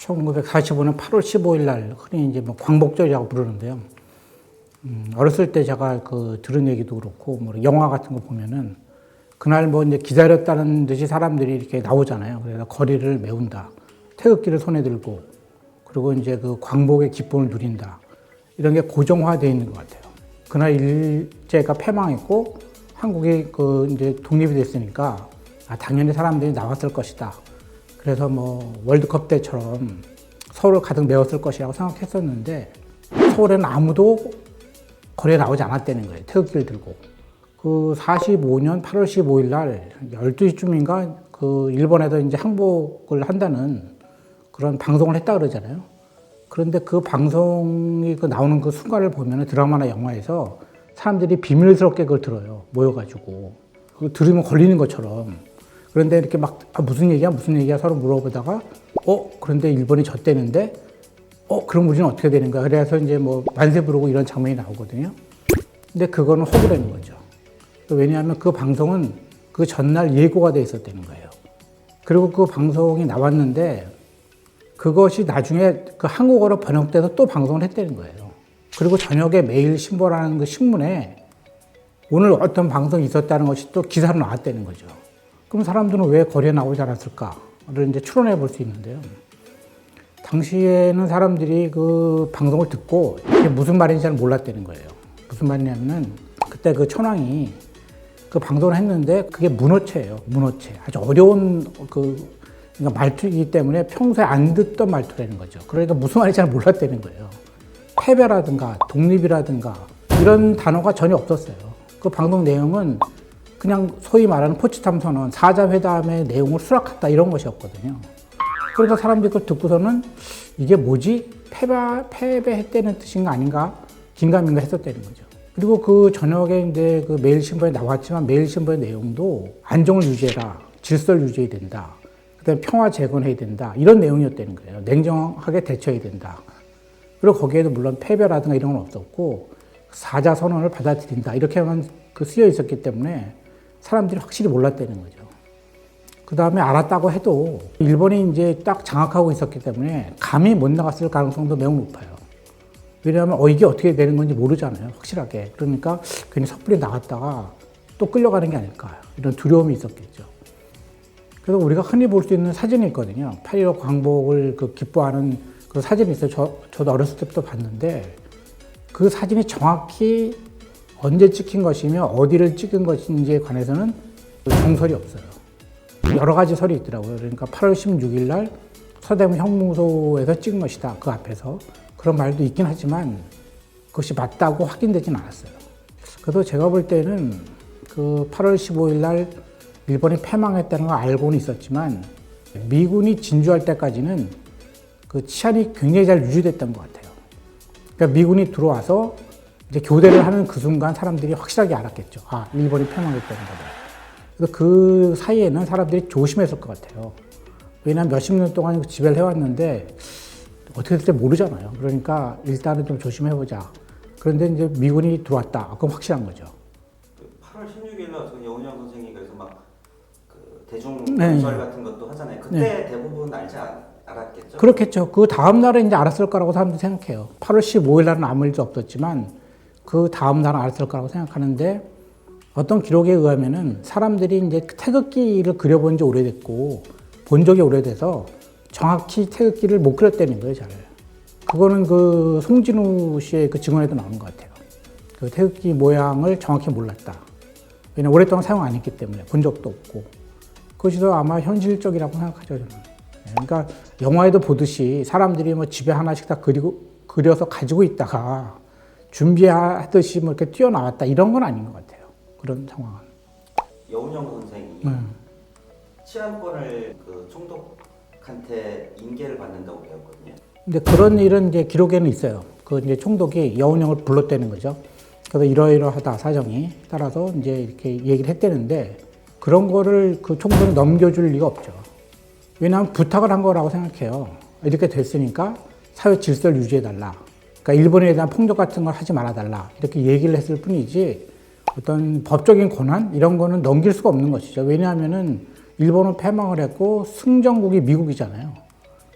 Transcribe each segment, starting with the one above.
1945년 8월 15일 날 흔히 이제 뭐 광복절이라고 부르는데요. 어렸을 때 제가 들은 얘기도 그렇고 뭐 영화 같은 거 보면은 그날 뭐 이제 기다렸다는 듯이 사람들이 이렇게 나오잖아요. 그래서 거리를 메운다. 태극기를 손에 들고 그리고 이제 그 광복의 기쁨을 누린다. 이런 게 고정화되어 있는 것 같아요. 그날 일제가 패망했고 한국이 이제 독립이 됐으니까 당연히 사람들이 나왔을 것이다. 그래서 뭐 월드컵 때처럼 서울을 가득 메웠을 것이라고 생각했었는데 서울에는 아무도 거리에 나오지 않았다는 거예요. 태극기를 들고. 45년 8월 15일 날 12시쯤인가 일본에서 이제 항복을 한다는 그런 방송을 했다 그러잖아요. 그런데 그 방송이 나오는 그 순간을 보면 드라마나 영화에서 사람들이 비밀스럽게 그걸 들어요. 모여가지고. 그걸 들으면 걸리는 것처럼. 그런데 이렇게 막 무슨 얘기야 서로 물어보다가 그런데 일본이 졌대는데 그럼 우리는 어떻게 되는 거야? 그래서 이제 뭐 만세 부르고 이런 장면이 나오거든요. 근데 그거는 허구라는 거죠. 왜냐하면 그 방송은 그 전날 예고가 돼 있었다는 거예요. 그리고 그 방송이 나왔는데 그것이 나중에 그 한국어로 번역돼서 또 방송을 했다는 거예요. 그리고 저녁에 매일신보라는 그 신문에 오늘 어떤 방송이 있었다는 것이 또 기사로 나왔다는 거죠. 그럼 사람들은 왜 거리에 나오지 않았을까를 이제 추론해 볼 수 있는데요. 당시에는 사람들이 그 방송을 듣고 이게 무슨 말인지 잘 몰랐다는 거예요. 무슨 말이냐면은 그때 그 천황이 그 방송을 했는데 그게 문어체예요. 문어체. 아주 어려운 그러니까 말투이기 때문에 평소에 안 듣던 말투라는 거죠. 그러니까 무슨 말인지 잘 몰랐다는 거예요. 패배라든가 독립이라든가 이런 단어가 전혀 없었어요. 그 방송 내용은 그냥 소위 말하는 포츠담 선언, 사자회담의 내용을 수락했다 이런 것이었거든요. 그래서 사람들이 그걸 듣고서는 이게 뭐지? 패배했다는 뜻인가 아닌가? 긴가민가 했었다는 거죠. 그리고 그 저녁에 이제 그 매일신보에 나왔지만 매일신보의 내용도 안정을 유지해라, 질서를 유지해야 된다, 그다음에 평화 재건해야 된다 이런 내용이었다는 거예요. 냉정하게 대처해야 된다. 그리고 거기에도 물론 패배라든가 이런 건 없었고 사자 선언을 받아들인다 이렇게만 쓰여 있었기 때문에 사람들이 확실히 몰랐다는 거죠. 그 다음에 알았다고 해도 일본이 이제 딱 장악하고 있었기 때문에 감히 못 나갔을 가능성도 매우 높아요. 왜냐하면 이게 어떻게 되는 건지 모르잖아요. 확실하게. 그러니까 괜히 섣불리 나갔다가 또 끌려가는 게 아닐까 이런 두려움이 있었겠죠. 그래서 우리가 흔히 볼 수 있는 사진이 있거든요. 8.15 광복을 기뻐하는 그 사진이 있어요. 저도 어렸을 때부터 봤는데 그 사진이 정확히 언제 찍힌 것이며 어디를 찍은 것인지에 관해서는 정설이 없어요. 여러 가지 설이 있더라고요. 그러니까 8월 16일 날 서대문 형무소에서 찍은 것이다. 그 앞에서. 그런 말도 있긴 하지만 그것이 맞다고 확인되진 않았어요. 그래서 제가 볼 때는 그 8월 15일 날 일본이 패망했다는 걸 알고는 있었지만 미군이 진주할 때까지는 그 치안이 굉장히 잘 유지됐던 것 같아요. 그러니까 미군이 들어와서 이제 교대를 하는 그 순간 사람들이 확실하게 알았겠죠. 일본이 패망했다는 거다. 그래서 그 사이에는 사람들이 조심했을 것 같아요. 왜냐하면 몇십 년 동안 지배를 해왔는데 어떻게 될지 모르잖아요. 그러니까 일단은 좀 조심해보자. 그런데 이제 미군이 들어왔다. 그건 확실한 거죠. 8월 16일 날 여운형 선생님이 그래서 대중 연설 같은 것도 하잖아요. 그때 대부분 알았겠죠? 그렇겠죠. 그 다음 날에 이제 알았을 거라고 사람들이 생각해요. 8월 15일 날은 아무 일도 없었지만 그 다음 날은 알았을 거라고 생각하는데 어떤 기록에 의하면은 사람들이 이제 태극기를 그려본 지 오래됐고 본 적이 오래돼서 정확히 태극기를 못 그렸다는 거예요, 잘. 그거는 그 송진우 씨의 그 증언에도 나오는 것 같아요. 그 태극기 모양을 정확히 몰랐다. 왜냐면 오랫동안 사용 안 했기 때문에 본 적도 없고. 그것이 더 아마 현실적이라고 생각하죠, 저는. 그러니까 영화에도 보듯이 사람들이 뭐 집에 하나씩 다 그려서 가지고 있다가 준비하듯이 뭐 이렇게 뛰어나왔다 이런 건 아닌 것 같아요. 그런 상황은. 여운형 선생이 치안권을 그 총독한테 인계를 받는다고 배웠거든요. 근데 그런 일은 이제 기록에는 있어요. 그 이제 총독이 여운형을 불렀다는 거죠. 그래서 이러이러하다 사정이 따라서 이제 이렇게 얘기를 했다는데 그런 거를 그 총독이 넘겨줄 리가 없죠. 왜냐하면 부탁을 한 거라고 생각해요. 이렇게 됐으니까 사회 질서를 유지해달라. 그러니까 일본에 대한 폭력 같은 걸 하지 말아달라. 이렇게 얘기를 했을 뿐이지 어떤 법적인 권한 이런 거는 넘길 수가 없는 것이죠. 왜냐하면은 일본은 패망을 했고 승전국이 미국이잖아요.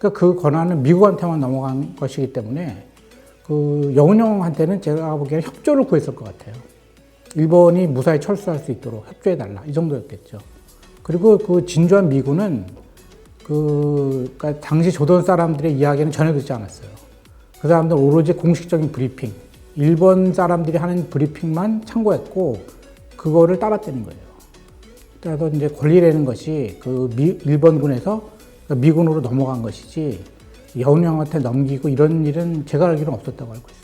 그러니까 그 권한은 미국한테만 넘어간 것이기 때문에 그 여운형한테는 제가 보기에는 협조를 구했을 것 같아요. 일본이 무사히 철수할 수 있도록 협조해달라 이 정도였겠죠. 그리고 그 진주한 미군은 그러니까 당시 조던 사람들의 이야기는 전혀 듣지 않았어요. 그 사람들은 오로지 공식적인 브리핑, 일본 사람들이 하는 브리핑만 참고했고 그거를 따랐다는 거예요. 그래서 이제 권리라는 것이 그 일본군에서 미군으로 넘어간 것이지 여운형한테 넘기고 이런 일은 제가 알기로는 없었다고 알고 있어요.